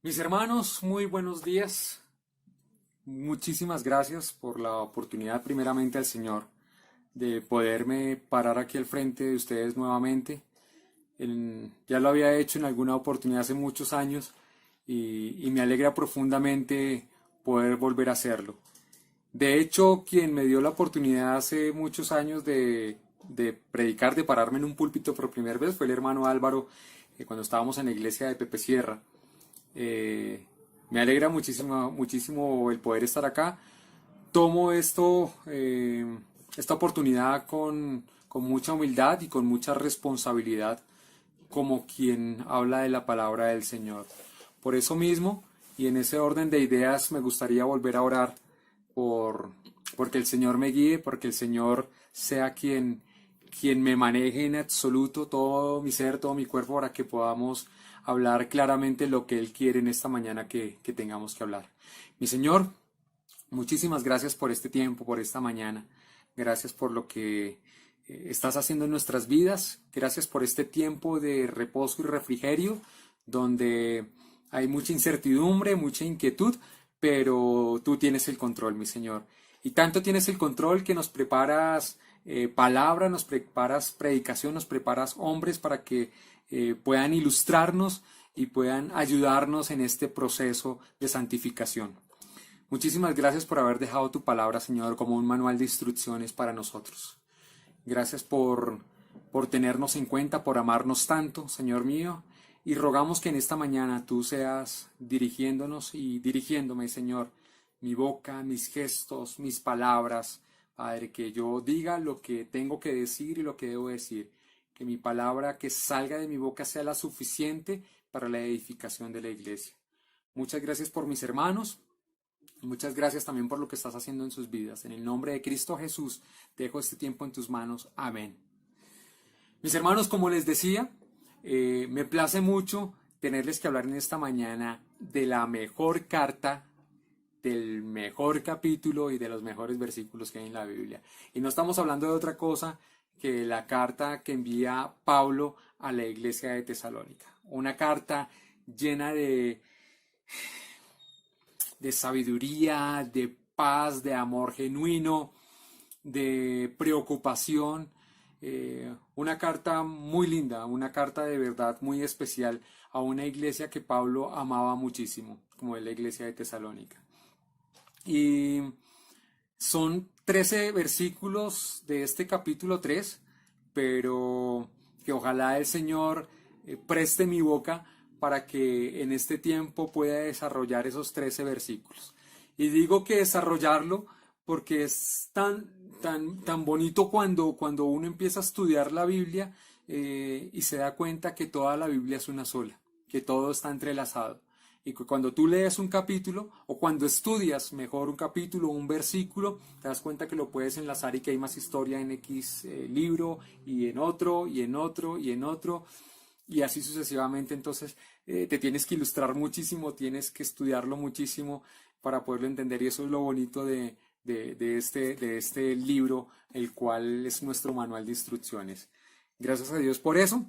Mis hermanos, muy buenos días. Muchísimas gracias por la oportunidad, primeramente al Señor, de poderme parar aquí al frente de ustedes nuevamente. Ya lo había hecho en alguna oportunidad hace muchos años y me alegra profundamente poder volver a hacerlo. De hecho, quien me dio la oportunidad hace muchos años de predicar, de pararme en un púlpito por primera vez, fue el hermano Álvaro, cuando estábamos en la iglesia de Pepe Sierra. Eh, Me alegra muchísimo, muchísimo el poder estar acá. Tomo esta oportunidad con mucha humildad y con mucha responsabilidad como quien habla de la palabra del Señor. Por eso mismo, y en ese orden de ideas, me gustaría volver a orar por, porque el Señor me guíe, porque el Señor sea quien me maneje en absoluto todo mi ser, todo mi cuerpo, para que podamos hablar claramente lo que Él quiere en esta mañana que tengamos que hablar. Mi Señor, muchísimas gracias por este tiempo, por esta mañana. Gracias por lo que estás haciendo en nuestras vidas. Gracias por este tiempo de reposo y refrigerio, donde hay mucha incertidumbre, mucha inquietud, pero tú tienes el control, mi Señor. Y tanto tienes el control que nos preparas palabra, nos preparas predicación, nos preparas hombres para que puedan ilustrarnos y puedan ayudarnos en este proceso de santificación. Muchísimas gracias por haber dejado tu palabra, Señor, como un manual de instrucciones para nosotros. Gracias por tenernos en cuenta, por amarnos tanto, Señor mío. Y rogamos que en esta mañana tú seas dirigiéndonos y dirigiéndome, Señor, mi boca, mis gestos, mis palabras, Padre, que yo diga lo que tengo que decir y lo que debo decir. Que mi palabra que salga de mi boca sea la suficiente para la edificación de la iglesia. Muchas gracias por mis hermanos. Muchas gracias también por lo que estás haciendo en sus vidas. En el nombre de Cristo Jesús, dejo este tiempo en tus manos. Amén. Mis hermanos, como les decía, me place mucho tenerles que hablar en esta mañana de la mejor carta, del mejor capítulo y de los mejores versículos que hay en la Biblia. Y no estamos hablando de otra cosa que la carta que envía Pablo a la iglesia de Tesalónica. Una carta llena de sabiduría, de paz, de amor genuino, de preocupación. Una carta muy linda, una carta de verdad muy especial a una iglesia que Pablo amaba muchísimo, como es la iglesia de Tesalónica. Y son 13 versículos de este capítulo 3, pero que ojalá el Señor preste mi boca para que en este tiempo pueda desarrollar esos 13 versículos. Y digo que desarrollarlo porque es tan bonito cuando uno empieza a estudiar la Biblia y se da cuenta que toda la Biblia es una sola, que todo está entrelazado. Y que cuando tú lees un capítulo o cuando estudias mejor un capítulo o un versículo, te das cuenta que lo puedes enlazar y que hay más historia en X libro y en otro y en otro y en otro y así sucesivamente. Entonces te tienes que ilustrar muchísimo, tienes que estudiarlo muchísimo para poderlo entender y eso es lo bonito de este libro, el cual es nuestro manual de instrucciones. Gracias a Dios por eso.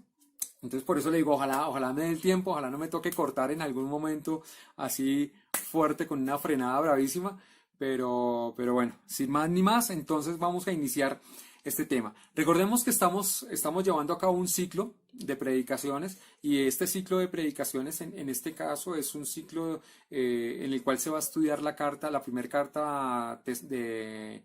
Entonces por eso le digo, ojalá me dé el tiempo, ojalá no me toque cortar en algún momento así fuerte con una frenada bravísima, pero bueno, sin más ni más, entonces vamos a iniciar este tema. Recordemos que estamos llevando a cabo un ciclo de predicaciones y este ciclo de predicaciones en este caso es un ciclo en el cual se va a estudiar la carta, la primera carta que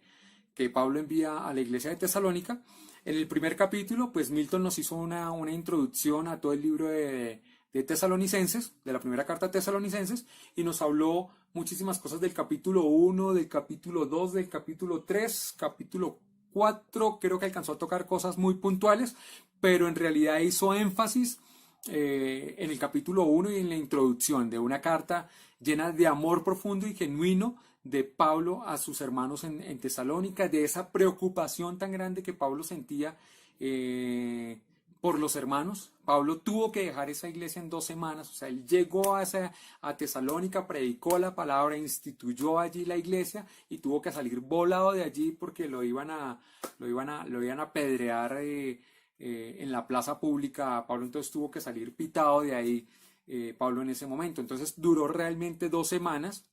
Pablo envía a la iglesia de Tesalónica. En el primer capítulo, pues Milton nos hizo una introducción a todo el libro de Tesalonicenses, de la primera carta de Tesalonicenses, y nos habló muchísimas cosas del capítulo 1, del capítulo 2, del capítulo 3, capítulo 4, creo que alcanzó a tocar cosas muy puntuales, pero en realidad hizo énfasis en el capítulo 1 y en la introducción de una carta llena de amor profundo y genuino de Pablo a sus hermanos en Tesalónica, de esa preocupación tan grande que Pablo sentía por los hermanos. Pablo tuvo que dejar esa iglesia en 2 semanas, o sea, él llegó a Tesalónica, predicó la palabra, instituyó allí la iglesia y tuvo que salir volado de allí porque lo iban a apedrear en la plaza pública. Pablo entonces tuvo que salir pitado de ahí Pablo en ese momento. Entonces duró realmente 2 semanas.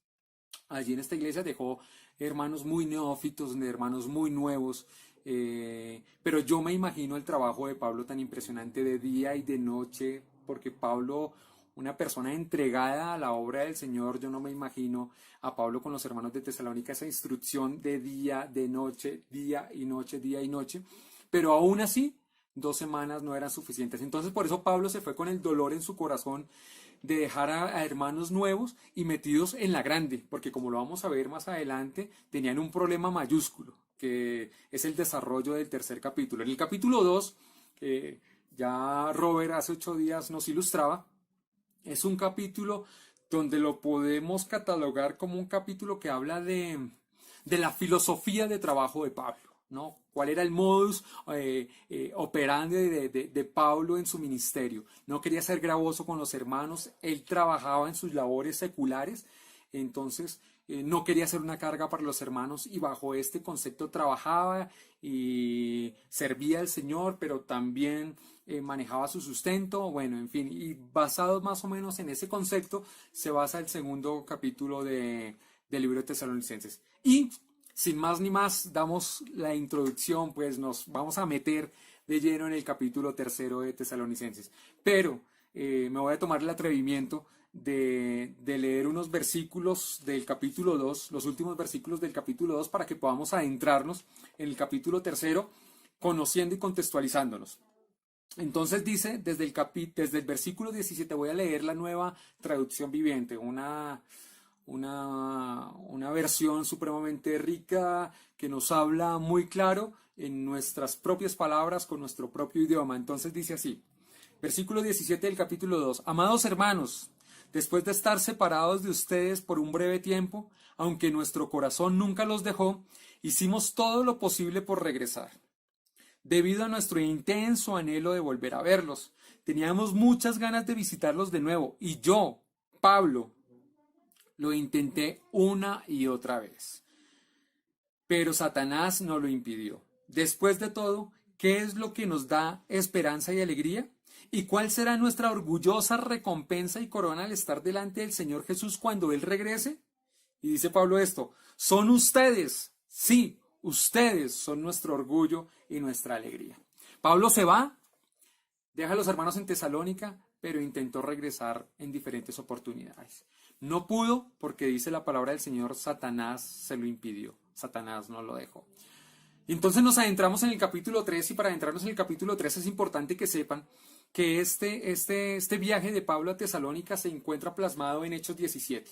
Allí en esta iglesia dejó hermanos muy neófitos, hermanos muy nuevos, pero yo me imagino el trabajo de Pablo tan impresionante de día y de noche, porque Pablo, una persona entregada a la obra del Señor, yo no me imagino a Pablo con los hermanos de Tesalónica esa instrucción de día, de noche, día y noche, día y noche, pero aún así 2 semanas no eran suficientes. Entonces por eso Pablo se fue con el dolor en su corazón de dejar a hermanos nuevos y metidos en la grande, porque como lo vamos a ver más adelante, tenían un problema mayúsculo, que es el desarrollo del tercer capítulo. En el capítulo 2, ya Robert hace 8 días nos ilustraba, es un capítulo donde lo podemos catalogar como un capítulo que habla de la filosofía de trabajo de Pablo, ¿no? ¿Cuál era el modus operandi de Pablo en su ministerio? No quería ser gravoso con los hermanos, él trabajaba en sus labores seculares, entonces no quería ser una carga para los hermanos y bajo este concepto trabajaba y servía al Señor, pero también manejaba su sustento, bueno, en fin, y basado más o menos en ese concepto se basa el segundo capítulo del libro de Tesalonicenses. Y sin más ni más, damos la introducción, pues nos vamos a meter de lleno en el capítulo tercero de Tesalonicenses. Pero me voy a tomar el atrevimiento de leer unos versículos del capítulo 2, los últimos versículos del capítulo 2, para que podamos adentrarnos en el capítulo tercero, conociendo y contextualizándonos. Entonces dice, desde el versículo 17 voy a leer la Nueva Traducción Viviente, una versión supremamente rica que nos habla muy claro en nuestras propias palabras con nuestro propio idioma. Entonces dice así, versículo 17 del capítulo 2. Amados hermanos, después de estar separados de ustedes por un breve tiempo, aunque nuestro corazón nunca los dejó, hicimos todo lo posible por regresar. Debido a nuestro intenso anhelo de volver a verlos, teníamos muchas ganas de visitarlos de nuevo y yo, Pablo, lo intenté una y otra vez, pero Satanás no lo impidió. Después de todo, ¿qué es lo que nos da esperanza y alegría? ¿Y cuál será nuestra orgullosa recompensa y corona al estar delante del Señor Jesús cuando Él regrese? Y dice Pablo esto, son ustedes, sí, ustedes son nuestro orgullo y nuestra alegría. Pablo se va, deja a los hermanos en Tesalónica, pero intentó regresar en diferentes oportunidades. No pudo porque dice la palabra del Señor, Satanás se lo impidió, Satanás no lo dejó. Y entonces nos adentramos en el capítulo 3 y para adentrarnos en el capítulo 3 es importante que sepan que este viaje de Pablo a Tesalónica se encuentra plasmado en Hechos 17,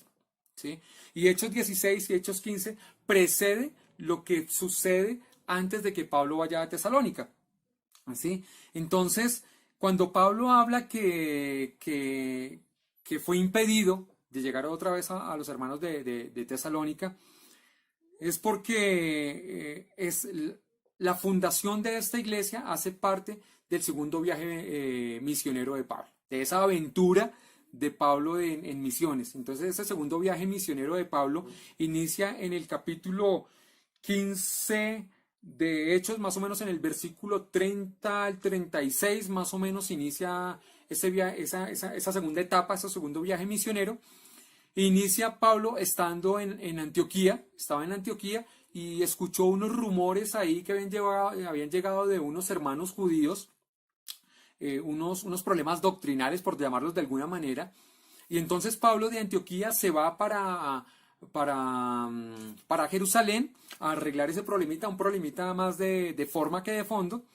¿sí? Y Hechos 16 y Hechos 15 precede lo que sucede antes de que Pablo vaya a Tesalónica, ¿sí? Entonces, cuando Pablo habla que fue impedido de llegar otra vez a los hermanos de Tesalónica, es porque la fundación de esta iglesia hace parte del segundo viaje misionero de Pablo, de esa aventura de Pablo en misiones. Entonces ese segundo viaje misionero de Pablo inicia en el capítulo 15 de Hechos, más o menos en el versículo 30 al 36, más o menos inicia esa segunda etapa, ese segundo viaje misionero. Inicia Pablo estando en Antioquía, estaba en Antioquía y escuchó unos rumores ahí que habían llegado de unos hermanos judíos, unos problemas doctrinales, por llamarlos de alguna manera. Y entonces Pablo de Antioquía se va para Jerusalén a arreglar ese problemita, un problemita más de forma que de fondo.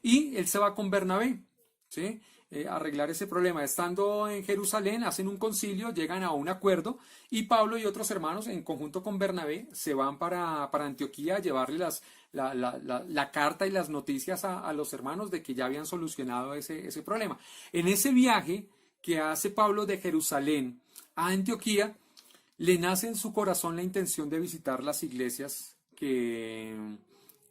Y él se va con Bernabé, ¿sí? Arreglar ese problema. Estando en Jerusalén, hacen un concilio, llegan a un acuerdo y Pablo y otros hermanos, en conjunto con Bernabé, se van para Antioquía a llevarle la carta y las noticias a los hermanos de que ya habían solucionado ese problema. En ese viaje que hace Pablo de Jerusalén a Antioquía, le nace en su corazón la intención de visitar las iglesias que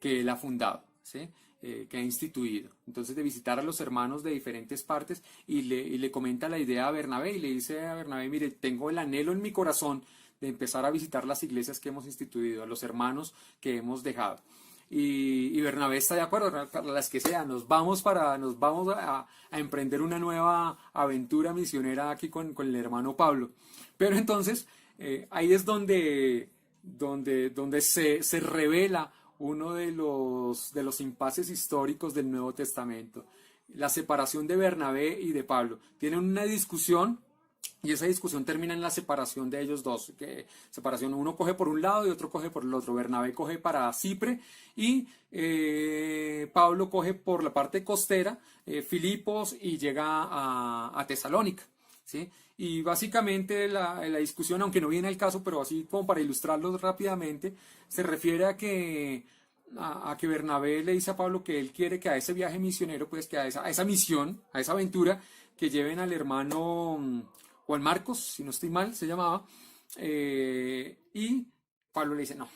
él ha fundado, ¿sí? Que ha instituido. Entonces de visitar a los hermanos de diferentes partes y le comenta la idea a Bernabé y le dice a Bernabé, mire, tengo el anhelo en mi corazón de empezar a visitar las iglesias que hemos instituido, a los hermanos que hemos dejado. y Bernabé está de acuerdo, para las que sean, nos vamos a emprender una nueva aventura misionera aquí con el hermano Pablo. Pero entonces, ahí es donde se revela uno de los impases históricos del Nuevo Testamento, la separación de Bernabé y de Pablo. Tienen una discusión y esa discusión termina en la separación de ellos dos. Que separación, uno coge por un lado y otro coge por el otro. Bernabé coge para Chipre y Pablo coge por la parte costera, Filipos, y llega a Tesalónica. ¿Sí? Y básicamente la discusión, aunque no viene al caso, pero así como para ilustrarlo rápidamente, se refiere a que Bernabé le dice a Pablo que él quiere que a ese viaje misionero, pues que a esa misión, a esa aventura, que lleven al hermano Juan Marcos, si no estoy mal, se llamaba, y Pablo le dice, no,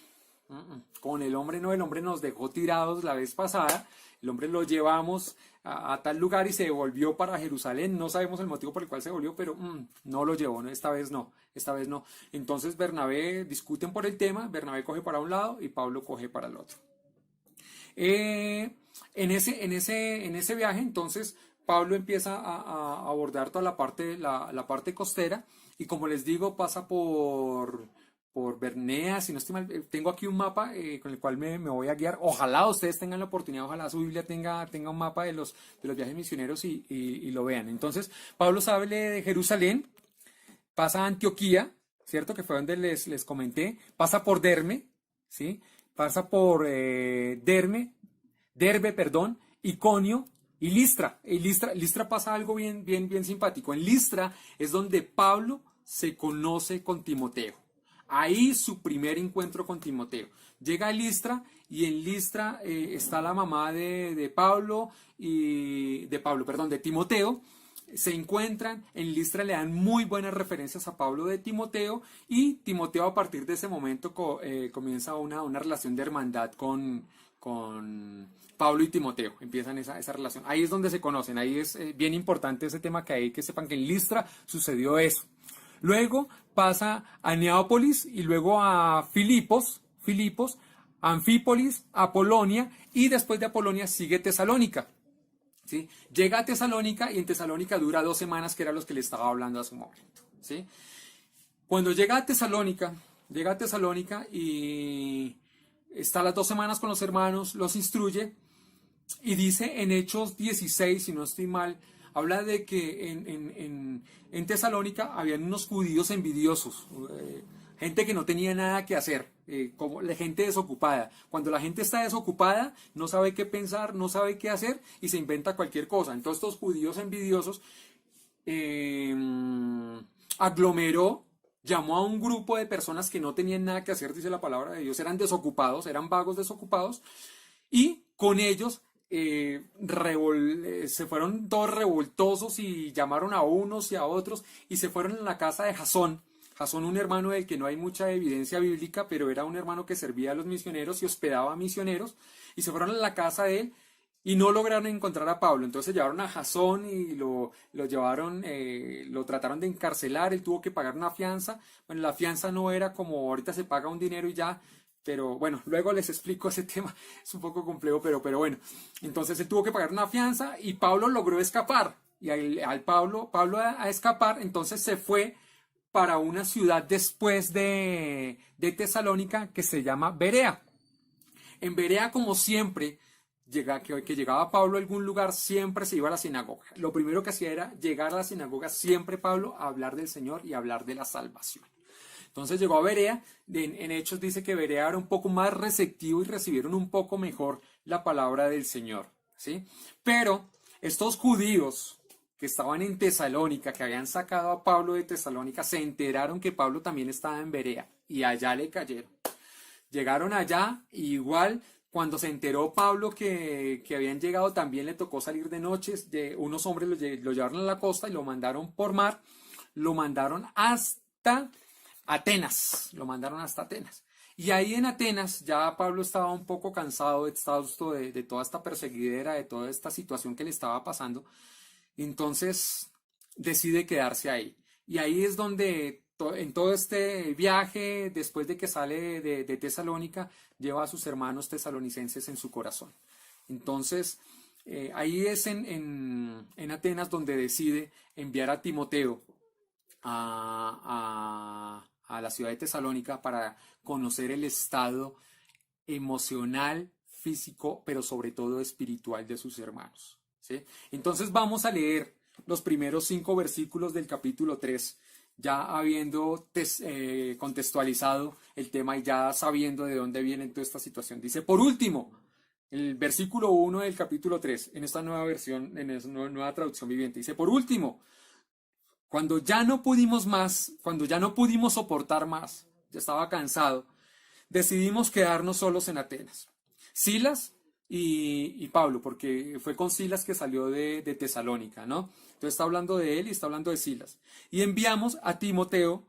con el hombre no, el hombre nos dejó tirados la vez pasada, el hombre lo llevamos a tal lugar y se devolvió para Jerusalén, no sabemos el motivo por el cual se devolvió, pero no lo llevó, ¿no? Esta vez no, esta vez no. Entonces Bernabé, discuten por el tema, Bernabé coge para un lado y Pablo coge para el otro. En ese viaje, entonces, Pablo empieza a abordar toda la parte costera y, como les digo, pasa por Bernea, si no estoy mal. Tengo aquí un mapa con el cual me voy a guiar. Ojalá ustedes tengan la oportunidad, ojalá su Biblia tenga un mapa de los viajes misioneros y lo vean. Entonces, Pablo sale de Jerusalén, pasa a Antioquía, ¿cierto? Que fue donde les comenté, pasa por Derme, ¿sí? Pasa por Derbe, perdón, Iconio y Listra. Listra pasa algo bien simpático. En Listra es donde Pablo se conoce con Timoteo. Ahí su primer encuentro con Timoteo. Llega a Listra y en Listra está la mamá de Pablo de Timoteo. Se encuentran, en Listra le dan muy buenas referencias a Pablo de Timoteo y Timoteo a partir de ese momento comienza una relación de hermandad con Pablo y Timoteo, empiezan esa relación. Ahí es donde se conocen, ahí es bien importante ese tema que hay que sepan que en Listra sucedió eso. Luego pasa a Neápolis y luego a Filipos, Anfípolis, Apolonia y después de Apolonia sigue Tesalónica. ¿Sí? Llega a Tesalónica y en Tesalónica dura 2 semanas, que era los que le estaba hablando hace un momento. ¿Sí? Cuando llega a Tesalónica y está las 2 semanas con los hermanos, los instruye y dice en Hechos 16, si no estoy mal, habla de que en Tesalónica habían unos judíos envidiosos, gente que no tenía nada que hacer, como la gente desocupada. Cuando la gente está desocupada, no sabe qué pensar, no sabe qué hacer y se inventa cualquier cosa. Entonces estos judíos envidiosos aglomeró, llamó a un grupo de personas que no tenían nada que hacer, dice la palabra de Dios, eran desocupados, eran vagos desocupados, y con ellos se fueron todos revoltosos y llamaron a unos y a otros y se fueron a la casa de Jasón. Jasón, un hermano del que no hay mucha evidencia bíblica, pero era un hermano que servía a los misioneros y hospedaba a misioneros, y se fueron a la casa de él y no lograron encontrar a Pablo. Entonces llevaron a Jasón y lo llevaron, lo trataron de encarcelar, él tuvo que pagar una fianza. Bueno, la fianza no era como ahorita se paga un dinero y ya, pero bueno, luego les explico ese tema, es un poco complejo, pero bueno. Entonces él tuvo que pagar una fianza y Pablo logró escapar. Y al Pablo a escapar, entonces se fue para una ciudad después de Tesalónica que se llama Berea. En Berea, como siempre, que llegaba Pablo a algún lugar, siempre se iba a la sinagoga. Lo primero que hacía era llegar a la sinagoga, siempre Pablo, a hablar del Señor y a hablar de la salvación. Entonces llegó a Berea, en Hechos dice que Berea era un poco más receptivo y recibieron un poco mejor la palabra del Señor, ¿sí? Pero estos judíos que estaban en Tesalónica, que habían sacado a Pablo de Tesalónica, se enteraron que Pablo también estaba en Berea y allá le cayeron. Llegaron allá, igual cuando se enteró Pablo que habían llegado, también le tocó salir de noche. Unos hombres lo llevaron a la costa y lo mandaron por mar, lo mandaron hasta Atenas, Y ahí en Atenas ya Pablo estaba un poco cansado, exhausto de toda esta perseguidera, de toda esta situación que le estaba pasando. Entonces decide quedarse ahí. Y ahí es donde en todo este viaje, después de que sale de Tesalónica, lleva a sus hermanos tesalonicenses en su corazón. Entonces, ahí es en Atenas donde decide enviar a Timoteo a la ciudad de Tesalónica para conocer el estado emocional, físico, pero sobre todo espiritual de sus hermanos, ¿sí? Entonces vamos a leer los primeros 5 versículos del capítulo 3, ya habiendo contextualizado el tema y ya sabiendo de dónde viene toda esta situación. Dice, por último, el versículo 1 del capítulo 3, en esta nueva versión, en esta nueva traducción viviente, dice, por último, cuando ya no pudimos más, cuando ya no pudimos soportar más, ya estaba cansado, decidimos quedarnos solos en Atenas. Silas y Pablo, porque fue con Silas que salió de Tesalónica, ¿no? Entonces está hablando de él y está hablando de Silas. Y enviamos a Timoteo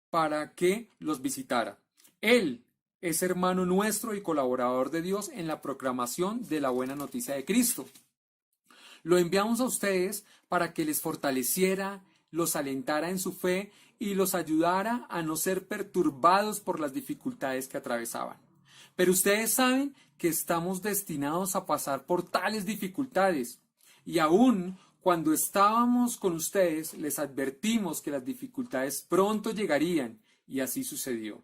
para que los visitara. Él es hermano nuestro y colaborador de Dios en la proclamación de la buena noticia de Cristo. Lo enviamos a ustedes para que les fortaleciera, los alentara en su fe y los ayudara a no ser perturbados por las dificultades que atravesaban. Pero ustedes saben que estamos destinados a pasar por tales dificultades. Y aún cuando estábamos con ustedes, les advertimos que las dificultades pronto llegarían, y así sucedió.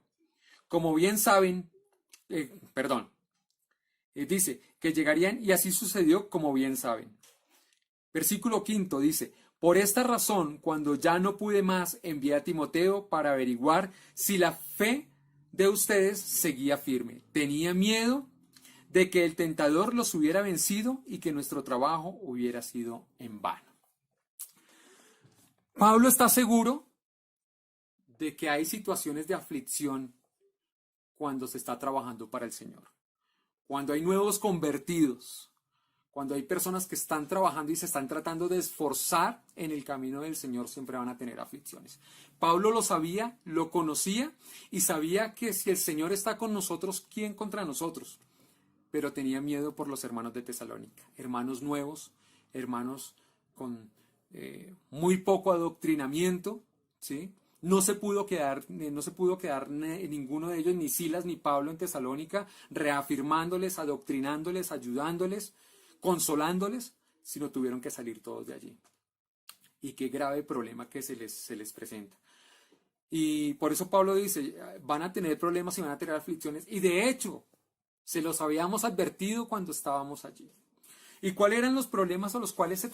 Como bien saben, dice que llegarían, y así sucedió como bien saben. Versículo 5 dice, por esta razón, cuando ya no pude más, envié a Timoteo para averiguar si la fe de ustedes seguía firme. Tenía miedo de que el tentador los hubiera vencido y que nuestro trabajo hubiera sido en vano. Pablo está seguro de que hay situaciones de aflicción cuando se está trabajando para el Señor. Cuando hay nuevos convertidos, cuando hay personas que están trabajando y se están tratando de esforzar en el camino del Señor, siempre van a tener aflicciones. Pablo lo sabía, lo conocía y sabía que si el Señor está con nosotros, ¿quién contra nosotros? Pero tenía miedo por los hermanos de Tesalónica, hermanos nuevos, hermanos con muy poco adoctrinamiento, ¿sí? No se pudo quedar ninguno de ellos, ni Silas ni Pablo en Tesalónica, reafirmándoles, adoctrinándoles, ayudándoles, consolándoles, sino tuvieron que salir todos de allí. Y qué grave problema que se les presenta. Y por eso Pablo dice, van a tener problemas y van a tener aflicciones. Y de hecho, se los habíamos advertido cuando estábamos allí. ¿Y cuáles eran los problemas a los cuales a los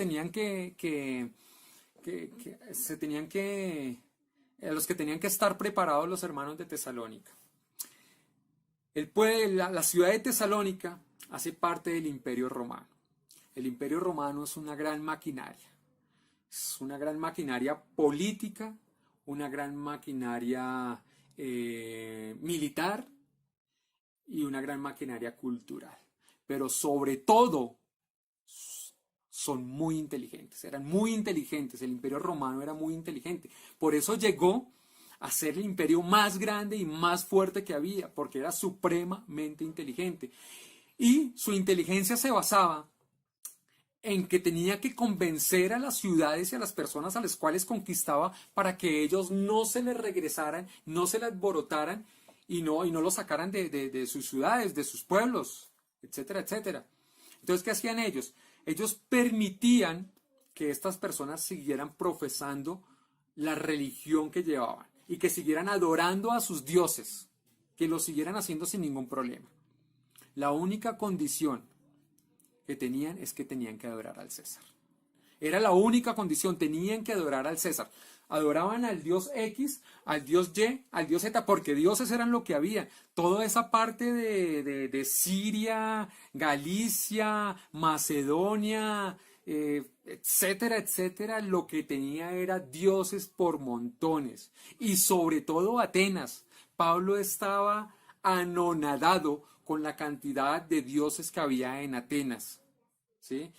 que tenían que estar preparados los hermanos de Tesalónica? La ciudad de Tesalónica hace parte del Imperio Romano. El Imperio Romano es una gran maquinaria. Es una gran maquinaria política, una gran maquinaria militar y una gran maquinaria cultural. Pero sobre todo, son muy inteligentes, eran muy inteligentes. El Imperio Romano era muy inteligente. Por eso llegó a ser el imperio más grande y más fuerte que había, porque era supremamente inteligente. Y su inteligencia se basaba en que tenía que convencer a las ciudades y a las personas a las cuales conquistaba para que ellos no se les regresaran, no se les alborotaran y no los sacaran de sus ciudades, de sus pueblos, etcétera, etcétera. Entonces, ¿qué hacían ellos? Ellos permitían que estas personas siguieran profesando la religión que llevaban y que siguieran adorando a sus dioses, que lo siguieran haciendo sin ningún problema. La única condición que tenían es que tenían que adorar al César. Era la única condición, tenían que adorar al César. Adoraban al dios X, al dios Y, al dios Z, porque dioses eran lo que había. Toda esa parte de Siria, Galicia, Macedonia, etcétera, etcétera, lo que tenía era dioses por montones. Y sobre todo Atenas. Pablo estaba anonadado con la cantidad de dioses que había en Atenas, ¿sí?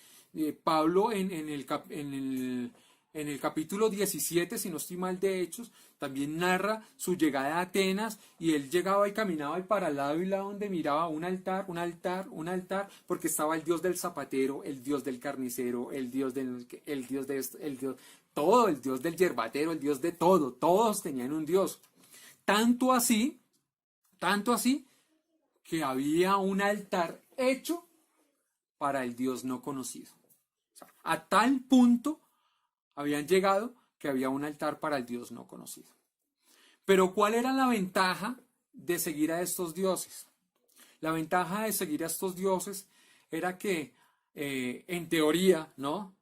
Pablo en En el capítulo 17, si no estoy mal de Hechos, también narra su llegada a Atenas y él llegaba y caminaba y para lado y lado donde miraba un altar, un altar, un altar, porque estaba el dios del zapatero, el dios del carnicero, el dios de esto, el dios, todo, el dios del yerbatero, el dios de todo, todos tenían un dios. Tanto así, tanto así, que había un altar hecho para el dios no conocido. O sea, a tal punto habían llegado que había un altar para el dios no conocido. Pero ¿cuál era la ventaja de seguir a estos dioses? La ventaja de seguir a estos dioses era que, en teoría, ¿no?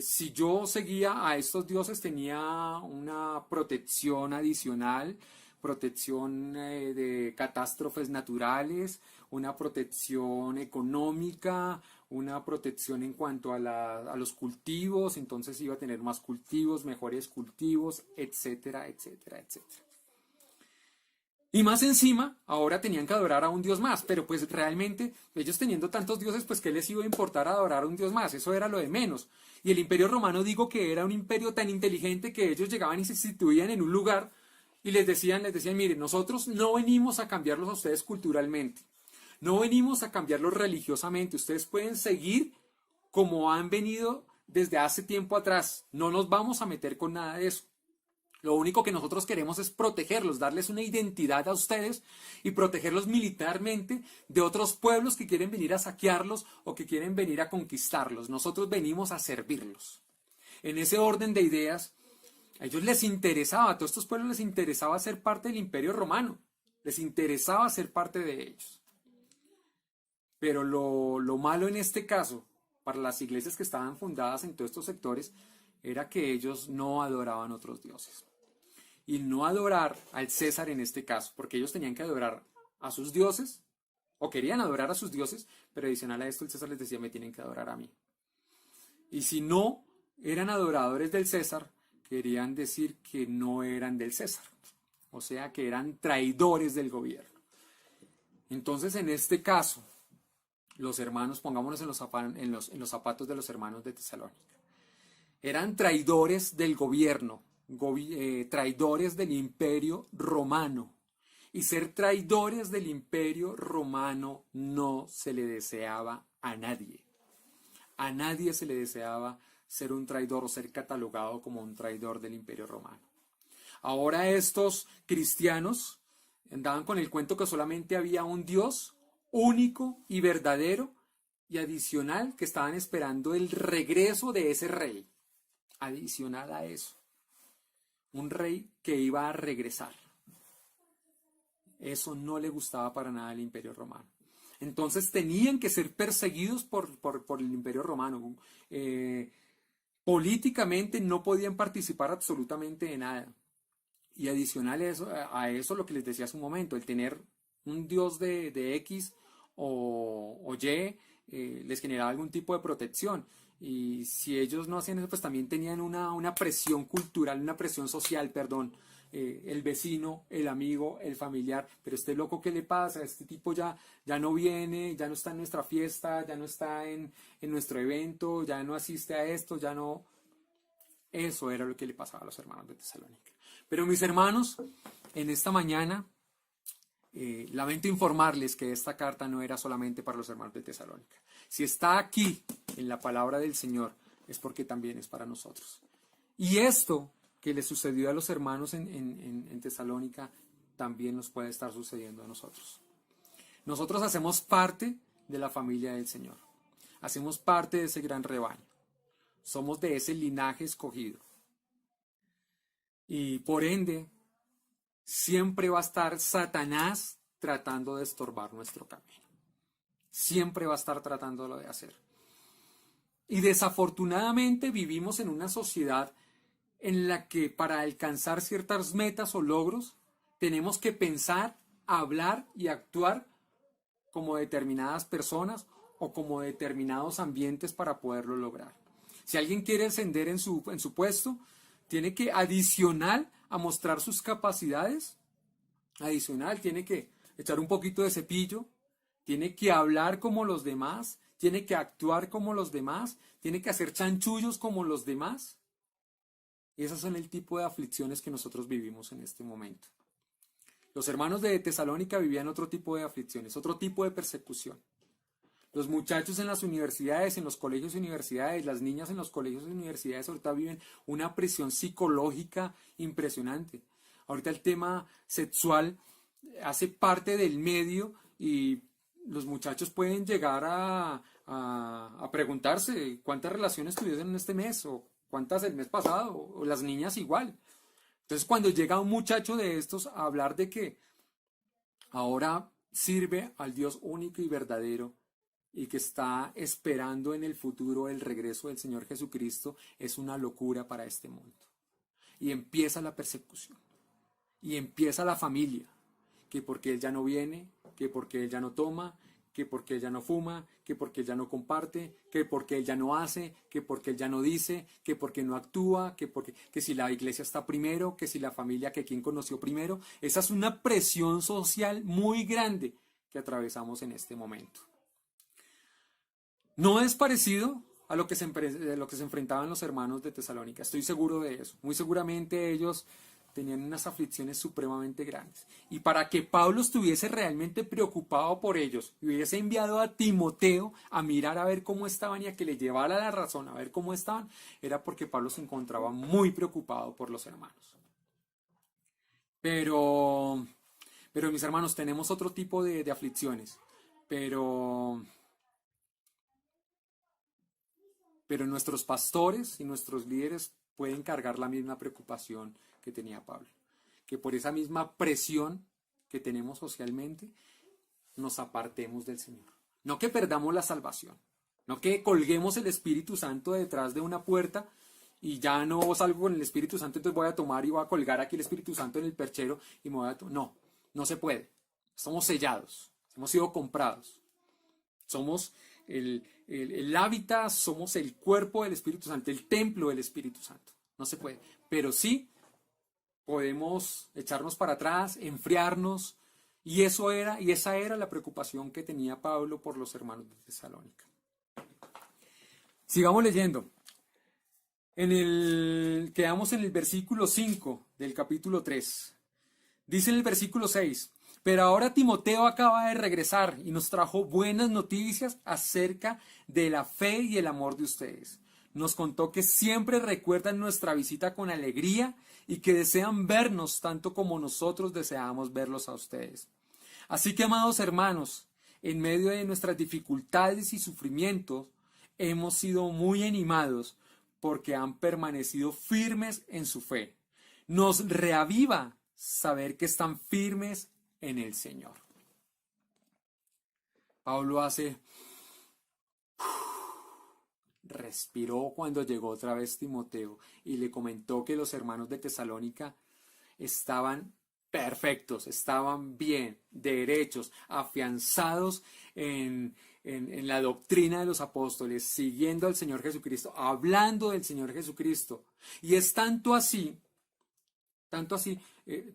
Si yo seguía a estos dioses tenía una protección adicional, protección de catástrofes naturales, una protección económica, una protección en cuanto a los cultivos, entonces iba a tener más cultivos, mejores cultivos, etcétera, etcétera, etcétera. Y más encima, ahora tenían que adorar a un dios más, pero pues realmente ellos teniendo tantos dioses, pues ¿qué les iba a importar adorar a un dios más? Eso era lo de menos. Y el imperio romano digo que era un imperio tan inteligente que ellos llegaban y se situían en un lugar y les decían, miren, nosotros no venimos a cambiarlos a ustedes culturalmente, no venimos a cambiarlos religiosamente, ustedes pueden seguir como han venido desde hace tiempo atrás, no nos vamos a meter con nada de eso. Lo único que nosotros queremos es protegerlos, darles una identidad a ustedes y protegerlos militarmente de otros pueblos que quieren venir a saquearlos o que quieren venir a conquistarlos. Nosotros venimos a servirlos. En ese orden de ideas, a ellos les interesaba, a todos estos pueblos les interesaba ser parte del Imperio Romano. Les interesaba ser parte de ellos. Pero lo malo en este caso, para las iglesias que estaban fundadas en todos estos sectores, era que ellos no adoraban otros dioses. Y no adorar al César en este caso, porque ellos tenían que adorar a sus dioses, o querían adorar a sus dioses, pero adicional a esto el César les decía, me tienen que adorar a mí. Y si no eran adoradores del César, querían decir que no eran del César, o sea que eran traidores del gobierno. Entonces en este caso, los hermanos, pongámonos en los zapatos de los hermanos de Tesalónica, eran traidores del gobierno, traidores del imperio romano. Y ser traidores del imperio romano no se le deseaba a nadie. A nadie se le deseaba ser un traidor o ser catalogado como un traidor del imperio romano. Ahora estos cristianos andaban con el cuento que solamente había un Dios único y verdadero y adicional que estaban esperando el regreso de ese rey. Adicional a eso, un rey que iba a regresar. Eso no le gustaba para nada al Imperio Romano. Entonces tenían que ser perseguidos por el Imperio Romano. Políticamente no podían participar absolutamente de nada. Y adicional a eso lo que les decía hace un momento, el tener un dios de X o Y les generaba algún tipo de protección. Y si ellos no hacían eso, pues también tenían una presión cultural, una presión social, perdón. El vecino, el amigo, el familiar, pero este loco, ¿qué le pasa? Este tipo ya no viene, ya no está en nuestra fiesta, ya no está en nuestro evento, ya no asiste a esto, ya no... Eso era lo que le pasaba a los hermanos de Tesalónica. Pero mis hermanos, en esta mañana, lamento informarles que esta carta no era solamente para los hermanos de Tesalónica. Si está aquí en la palabra del Señor, es porque también es para nosotros. Y esto que le sucedió a los hermanos en Tesalónica, también nos puede estar sucediendo a nosotros. Nosotros hacemos parte de la familia del Señor. Hacemos parte de ese gran rebaño. Somos de ese linaje escogido. Y por ende, siempre va a estar Satanás tratando de estorbar nuestro camino. Siempre va a estar tratándolo de hacer. Y desafortunadamente vivimos en una sociedad en la que para alcanzar ciertas metas o logros tenemos que pensar, hablar y actuar como determinadas personas o como determinados ambientes para poderlo lograr. Si alguien quiere ascender en su puesto, tiene que adicional a mostrar sus capacidades, adicional tiene que echar un poquito de cepillo, tiene que hablar como los demás, tiene que actuar como los demás, tiene que hacer chanchullos como los demás. Y esas son el tipo de aflicciones que nosotros vivimos en este momento. Los hermanos de Tesalónica vivían otro tipo de aflicciones, otro tipo de persecución. Los muchachos en las universidades, en los colegios y universidades, las niñas en los colegios y universidades ahorita viven una presión psicológica impresionante. Ahorita el tema sexual hace parte del medio y los muchachos pueden llegar a preguntarse cuántas relaciones tuvieron en este mes o cuántas el mes pasado, o las niñas igual. Entonces cuando llega un muchacho de estos a hablar de que ahora sirve al Dios único y verdadero y que está esperando en el futuro el regreso del Señor Jesucristo, es una locura para este mundo. Y empieza la persecución, y empieza la familia, que porque él ya no viene, que porque él ya no toma, que porque él ya no fuma, que porque él ya no comparte, que porque él ya no hace, que porque él ya no dice, que porque no actúa, que si la iglesia está primero, que si la familia, que quién conoció primero. Esa es una presión social muy grande que atravesamos en este momento. No es parecido a lo que se enfrentaban los hermanos de Tesalónica, estoy seguro de eso. Muy seguramente ellos tenían unas aflicciones supremamente grandes. Y para que Pablo estuviese realmente preocupado por ellos y hubiese enviado a Timoteo a mirar a ver cómo estaban y a que le llevara la razón a ver cómo estaban, era porque Pablo se encontraba muy preocupado por los hermanos. Pero mis hermanos, tenemos otro tipo de aflicciones. Pero nuestros pastores y nuestros líderes pueden cargar la misma preocupación que tenía Pablo, que por esa misma presión que tenemos socialmente nos apartemos del Señor, no que perdamos la salvación, no que colguemos el Espíritu Santo detrás de una puerta y ya no salgo con el Espíritu Santo, entonces voy a tomar y voy a colgar aquí el Espíritu Santo en el perchero y me voy a no se puede. Somos sellados, hemos sido comprados, somos el hábitat, somos el cuerpo del Espíritu Santo, el templo del Espíritu Santo. No se puede, pero sí podemos echarnos para atrás, enfriarnos, y esa era la preocupación que tenía Pablo por los hermanos de Tesalónica. Sigamos leyendo. Quedamos en el versículo 5 del capítulo 3. Dice en el versículo 6: pero ahora Timoteo acaba de regresar y nos trajo buenas noticias acerca de la fe y el amor de ustedes. Nos contó que siempre recuerdan nuestra visita con alegría y que desean vernos tanto como nosotros deseamos verlos a ustedes. Así que, amados hermanos, en medio de nuestras dificultades y sufrimientos, hemos sido muy animados porque han permanecido firmes en su fe. Nos reaviva saber que están firmes en el Señor. Pablo respiró cuando llegó otra vez Timoteo y le comentó que los hermanos de Tesalónica estaban perfectos, estaban bien, derechos, afianzados en la doctrina de los apóstoles, siguiendo al Señor Jesucristo, hablando del Señor Jesucristo. Y es tanto así,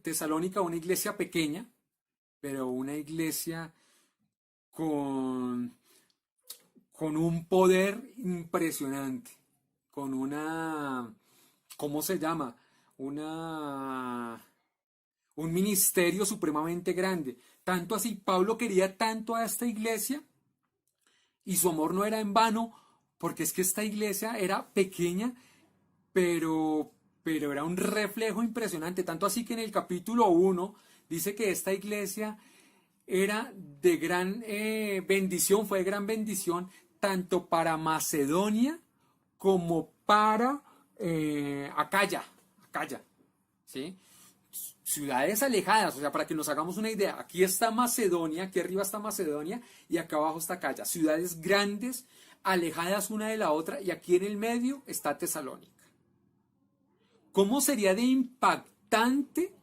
Tesalónica, una iglesia pequeña, pero una iglesia con un poder impresionante, con una, ¿cómo se llama? Un ministerio supremamente grande. Tanto así, Pablo quería tanto a esta iglesia y su amor no era en vano, porque es que esta iglesia era pequeña, pero era un reflejo impresionante. Tanto así que en el capítulo 1 dice que esta iglesia era de gran bendición, fue de gran bendición, tanto para Macedonia como para Acaya, ¿sí? Ciudades alejadas, o sea, para que nos hagamos una idea, aquí está Macedonia, aquí arriba está Macedonia y acá abajo está Acaya, ciudades grandes, alejadas una de la otra, y aquí en el medio está Tesalónica. ¿Cómo sería de impactante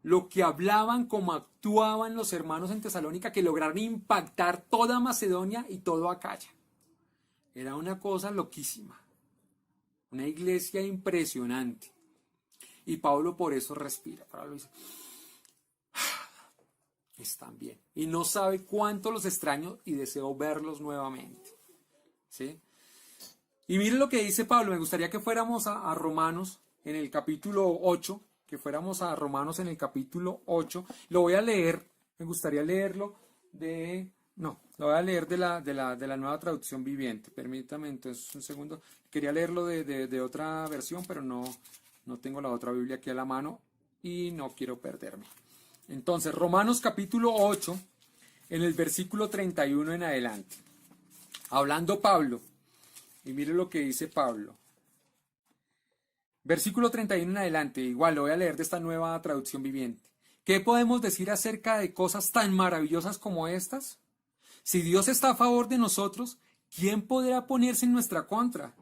lo que hablaban, cómo actuaban los hermanos en Tesalónica, que lograron impactar toda Macedonia y todo Acaya? Era una cosa loquísima, una iglesia impresionante. Y Pablo por eso respira. Pablo dice, están bien. Y no sabe cuánto los extraño y deseo verlos nuevamente. ¿Sí? Y miren lo que dice Pablo. Me gustaría que fuéramos a Romanos, en el capítulo 8, que fuéramos a Romanos en el capítulo 8. Lo voy a leer, me gustaría leerlo lo voy a leer de la nueva traducción viviente. Permítame entonces un segundo. Quería leerlo de otra versión, pero no tengo la otra Biblia aquí a la mano y no quiero perderme. Entonces, Romanos capítulo 8, en el versículo 31 en adelante. Hablando Pablo, y mire lo que dice Pablo. Versículo 31 en adelante, igual lo voy a leer de esta nueva traducción viviente. ¿Qué podemos decir acerca de cosas tan maravillosas como estas? Si Dios está a favor de nosotros, ¿quién podrá ponerse en nuestra contra?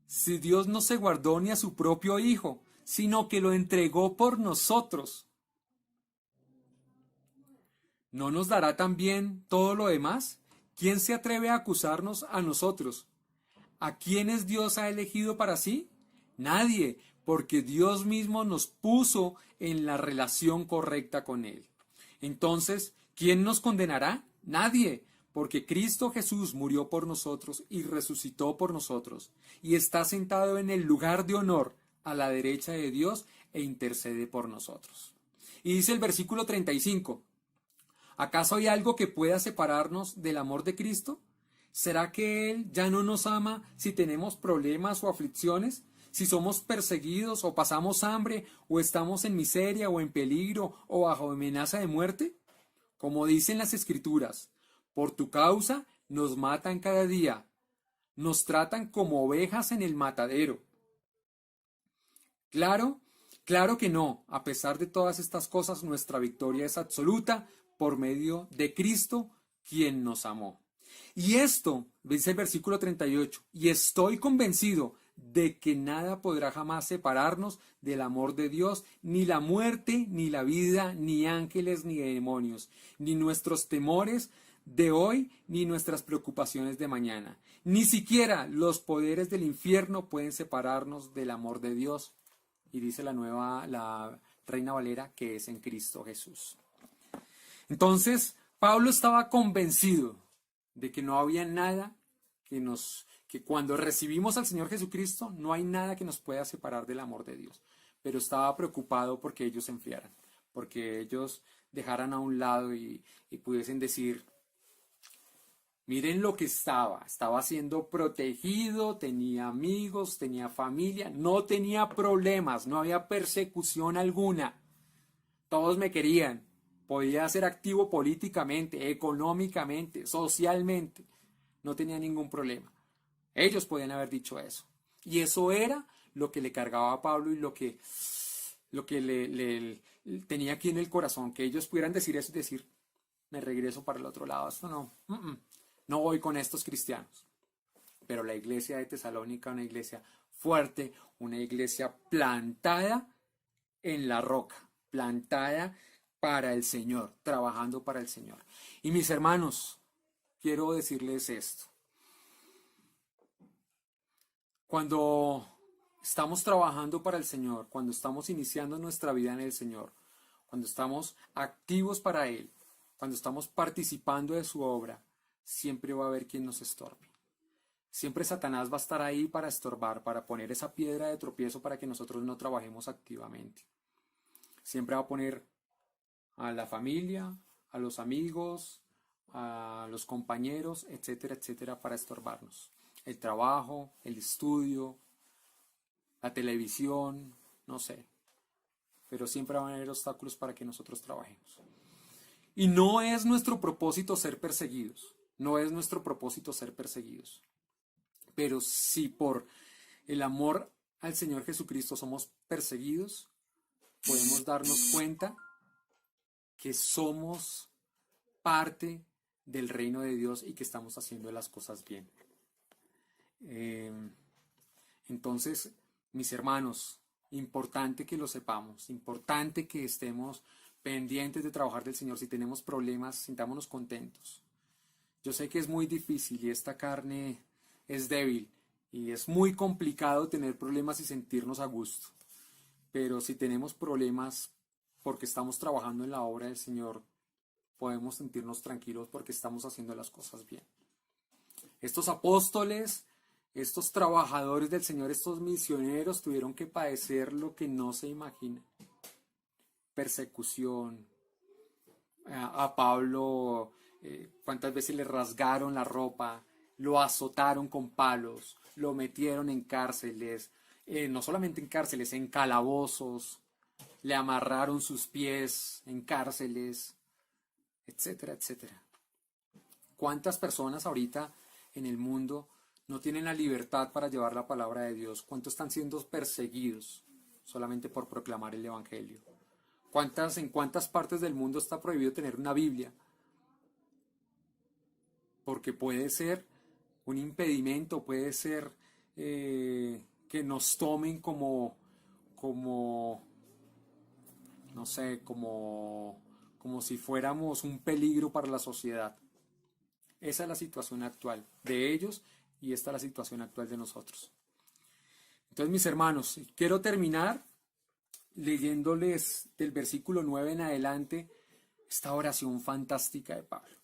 Si Dios no se guardó ni a su propio Hijo, sino que lo entregó por nosotros, ¿no nos dará también todo lo demás? ¿Quién se atreve a acusarnos a nosotros? ¿A quiénes Dios ha elegido para sí? Nadie, porque Dios mismo nos puso en la relación correcta con Él. Entonces, ¿quién nos condenará? Nadie, porque Cristo Jesús murió por nosotros y resucitó por nosotros, y está sentado en el lugar de honor a la derecha de Dios e intercede por nosotros. Y dice el versículo 35, ¿acaso hay algo que pueda separarnos del amor de Cristo? ¿Será que Él ya no nos ama si tenemos problemas o aflicciones? Si somos perseguidos o pasamos hambre o estamos en miseria o en peligro o bajo amenaza de muerte? Como dicen las Escrituras, por tu causa nos matan cada día, nos tratan como ovejas en el matadero. Claro, claro que no. A pesar de todas estas cosas, nuestra victoria es absoluta por medio de Cristo, quien nos amó. Y esto, dice el versículo 38, y estoy convencido de que nada podrá jamás separarnos del amor de Dios, ni la muerte, ni la vida, ni ángeles, ni demonios, ni nuestros temores de hoy, ni nuestras preocupaciones de mañana. Ni siquiera los poderes del infierno pueden separarnos del amor de Dios. Y dice la Reina Valera, que es en Cristo Jesús. Entonces, Pablo estaba convencido de que no había nada que cuando recibimos al Señor Jesucristo, no hay nada que nos pueda separar del amor de Dios. Pero estaba preocupado porque ellos se enfriaran, porque ellos dejaran a un lado y pudiesen decir, miren lo que estaba siendo protegido, tenía amigos, tenía familia, no tenía problemas, no había persecución alguna. Todos me querían, podía ser activo políticamente, económicamente, socialmente, no tenía ningún problema. Ellos podían haber dicho eso. Y eso era lo que le cargaba a Pablo y lo que le tenía aquí en el corazón, que ellos pudieran decir eso y decir, me regreso para el otro lado, esto no voy con estos cristianos. Pero la iglesia de Tesalónica, una iglesia fuerte, una iglesia plantada en la roca, plantada para el Señor, trabajando para el Señor. Y mis hermanos, quiero decirles esto. Cuando estamos trabajando para el Señor, cuando estamos iniciando nuestra vida en el Señor, cuando estamos activos para Él, cuando estamos participando de su obra, siempre va a haber quien nos estorbe. Siempre Satanás va a estar ahí para estorbar, para poner esa piedra de tropiezo para que nosotros no trabajemos activamente. Siempre va a poner a la familia, a los amigos, a los compañeros, etcétera, etcétera, para estorbarnos. El trabajo, el estudio, la televisión, no sé. Pero siempre van a haber obstáculos para que nosotros trabajemos. Y no es nuestro propósito ser perseguidos. No es nuestro propósito ser perseguidos. Pero si por el amor al Señor Jesucristo somos perseguidos, podemos darnos cuenta que somos parte del reino de Dios y que estamos haciendo las cosas bien. Entonces, mis hermanos, importante que lo sepamos, importante que estemos pendientes de trabajar del Señor. Si tenemos problemas, sintámonos contentos. Yo sé que es muy difícil y esta carne es débil y es muy complicado tener problemas y sentirnos a gusto. Pero si tenemos problemas porque estamos trabajando en la obra del Señor, podemos sentirnos tranquilos porque estamos haciendo las cosas bien. Estos apóstoles Estos trabajadores del Señor, estos misioneros, tuvieron que padecer lo que no se imagina. Persecución. A Pablo, cuántas veces le rasgaron la ropa, lo azotaron con palos, lo metieron en cárceles, no solamente en cárceles, en calabozos, le amarraron sus pies en cárceles, etcétera, etcétera. ¿Cuántas personas ahorita en el mundo no tienen la libertad para llevar la palabra de Dios? ¿Cuántos están siendo perseguidos solamente por proclamar el Evangelio? ¿En cuántas partes del mundo está prohibido tener una Biblia? Porque puede ser un impedimento, puede ser que nos tomen no sé, como si fuéramos un peligro para la sociedad. Esa es la situación actual de ellos y esta es la situación actual de nosotros. Entonces, mis hermanos, quiero terminar leyéndoles del versículo 9 en adelante esta oración fantástica de Pablo.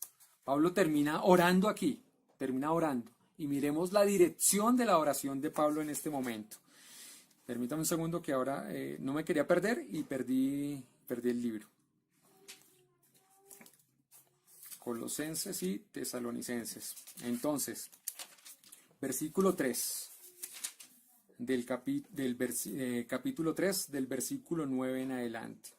Pablo termina orando aquí, termina orando. Y miremos la dirección de la oración de Pablo en este momento. Permítame un segundo que ahora no me quería perder y perdí el libro. Colosenses y Tesalonicenses. Entonces, versículo 3 del capítulo 3 del versículo 9 en adelante.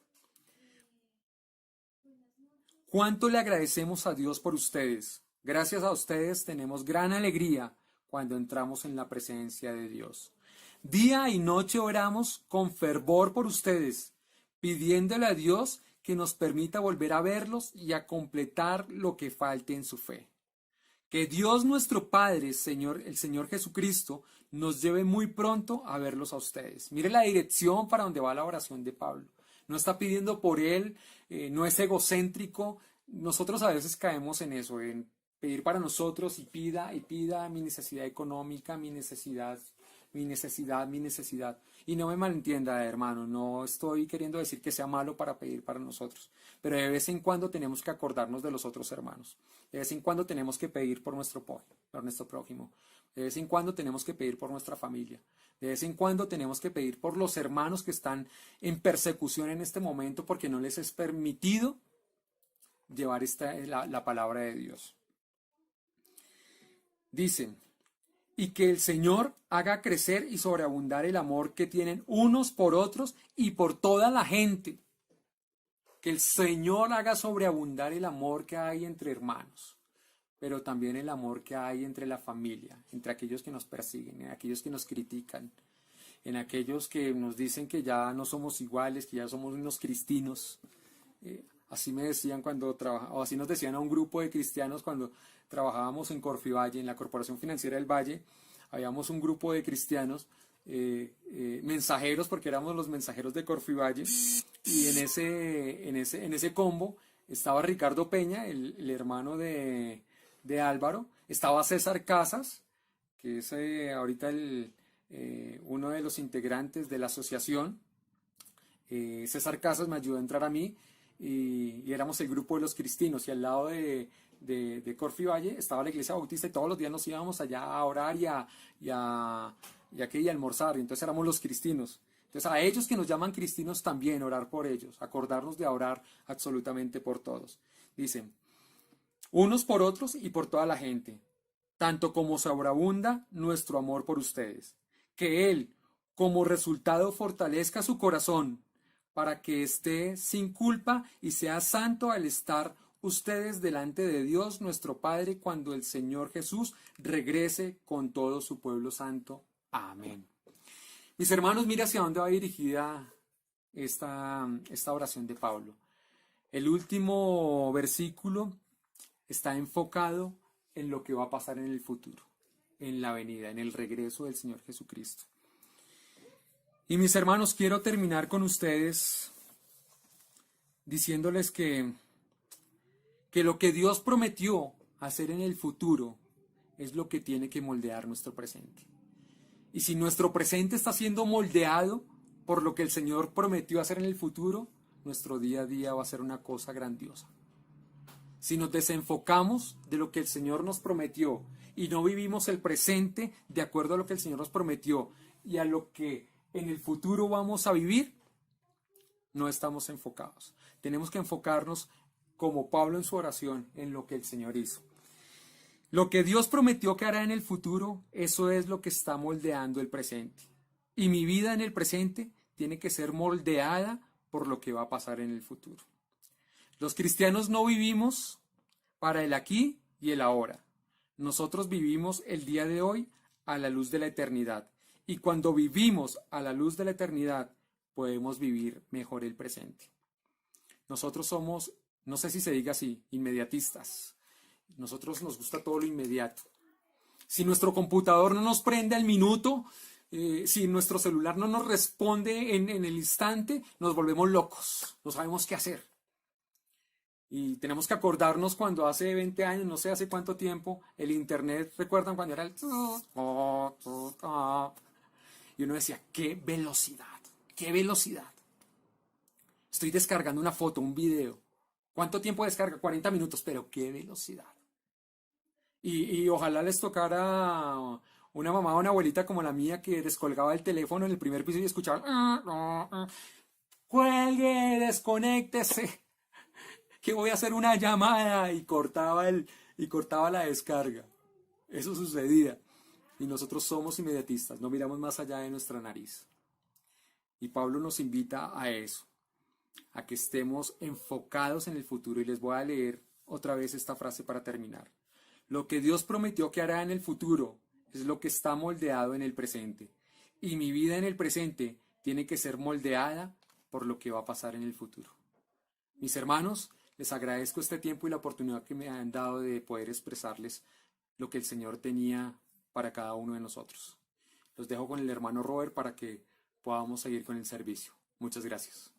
¿Cuánto le agradecemos a Dios por ustedes? Gracias a ustedes tenemos gran alegría cuando entramos en la presencia de Dios. Día y noche oramos con fervor por ustedes, pidiéndole a Dios que nos permita volver a verlos y a completar lo que falte en su fe. Que Dios nuestro Padre, el Señor Jesucristo, nos lleve muy pronto a verlos a ustedes. Mire la dirección para donde va la oración de Pablo. No está pidiendo por él, no es egocéntrico. Nosotros a veces caemos en eso, en pedir para nosotros y pida mi necesidad económica, mi necesidad. Y no me malentienda, hermano, no estoy queriendo decir que sea malo para pedir para nosotros, pero de vez en cuando tenemos que acordarnos de los otros hermanos. De vez en cuando tenemos que pedir por nuestro prójimo. De vez en cuando tenemos que pedir por nuestra familia. De vez en cuando tenemos que pedir por los hermanos que están en persecución en este momento porque no les es permitido llevar la palabra de Dios. Dice: y que el Señor haga crecer y sobreabundar el amor que tienen unos por otros y por toda la gente. Que el Señor haga sobreabundar el amor que hay entre hermanos, pero también el amor que hay entre la familia, entre aquellos que nos persiguen, en aquellos que nos critican, en aquellos que nos dicen que ya no somos iguales, que ya somos unos cristinos. Así me decían cuando trabajaba, o así nos decían a un grupo de cristianos cuando trabajábamos en Corfivalle, en la Corporación Financiera del Valle. Habíamos un grupo de cristianos, mensajeros, porque éramos los mensajeros de Corfivalle, y en ese combo estaba Ricardo Peña, el hermano de Álvaro, estaba César Casas, que es ahorita uno de los integrantes de la asociación. César Casas me ayudó a entrar a mí, y éramos el grupo de los cristinos, y al lado de Corfivalle estaba la iglesia bautista, y todos los días nos íbamos allá a orar y a almorzar, y entonces éramos los cristinos. Entonces a ellos que nos llaman cristinos también orar por ellos, acordarnos de orar absolutamente por todos. Dicen: unos por otros y por toda la gente, tanto como sobreabunda nuestro amor por ustedes. Que Él, como resultado, fortalezca su corazón, para que esté sin culpa y sea santo al estar ustedes delante de Dios nuestro Padre cuando el Señor Jesús regrese con todo su pueblo santo. Amén. Mis hermanos, mira hacia dónde va dirigida esta oración de Pablo. El último versículo está enfocado en lo que va a pasar en el futuro, en la venida, en el regreso del Señor Jesucristo. Y mis hermanos, quiero terminar con ustedes diciéndoles que lo que Dios prometió hacer en el futuro es lo que tiene que moldear nuestro presente. Y si nuestro presente está siendo moldeado por lo que el Señor prometió hacer en el futuro, nuestro día a día va a ser una cosa grandiosa. Si nos desenfocamos de lo que el Señor nos prometió y no vivimos el presente de acuerdo a lo que el Señor nos prometió y a lo que en el futuro vamos a vivir, no estamos enfocados. Tenemos que enfocarnos, como Pablo en su oración, en lo que el Señor hizo. Lo que Dios prometió que hará en el futuro, eso es lo que está moldeando el presente. Y mi vida en el presente tiene que ser moldeada por lo que va a pasar en el futuro. Los cristianos no vivimos para el aquí y el ahora. Nosotros vivimos el día de hoy a la luz de la eternidad. Y cuando vivimos a la luz de la eternidad, podemos vivir mejor el presente. Nosotros somos, no sé si se diga así, inmediatistas. Nosotros nos gusta todo lo inmediato. Si nuestro computador no nos prende al minuto, si nuestro celular no nos responde en el instante, nos volvemos locos, no sabemos qué hacer. Y tenemos que acordarnos cuando hace 20 años, no sé hace cuánto tiempo, el internet, ¿recuerdan cuando era el... Y uno decía, ¡qué velocidad! ¡Qué velocidad! Estoy descargando una foto, un video. ¿Cuánto tiempo descarga? 40 minutos, pero ¡qué velocidad! Y ojalá les tocara una mamá o una abuelita como la mía que descolgaba el teléfono en el primer piso y escuchaba ¡cuelgue, desconéctese! Que voy a hacer una llamada y cortaba la descarga. Eso sucedía. Y nosotros somos inmediatistas, no miramos más allá de nuestra nariz. Y Pablo nos invita a eso, a que estemos enfocados en el futuro. Y les voy a leer otra vez esta frase para terminar. Lo que Dios prometió que hará en el futuro es lo que está moldeado en el presente. Y mi vida en el presente tiene que ser moldeada por lo que va a pasar en el futuro. Mis hermanos, les agradezco este tiempo y la oportunidad que me han dado de poder expresarles lo que el Señor tenía para cada uno de nosotros. Los dejo con el hermano Robert para que podamos seguir con el servicio. Muchas gracias.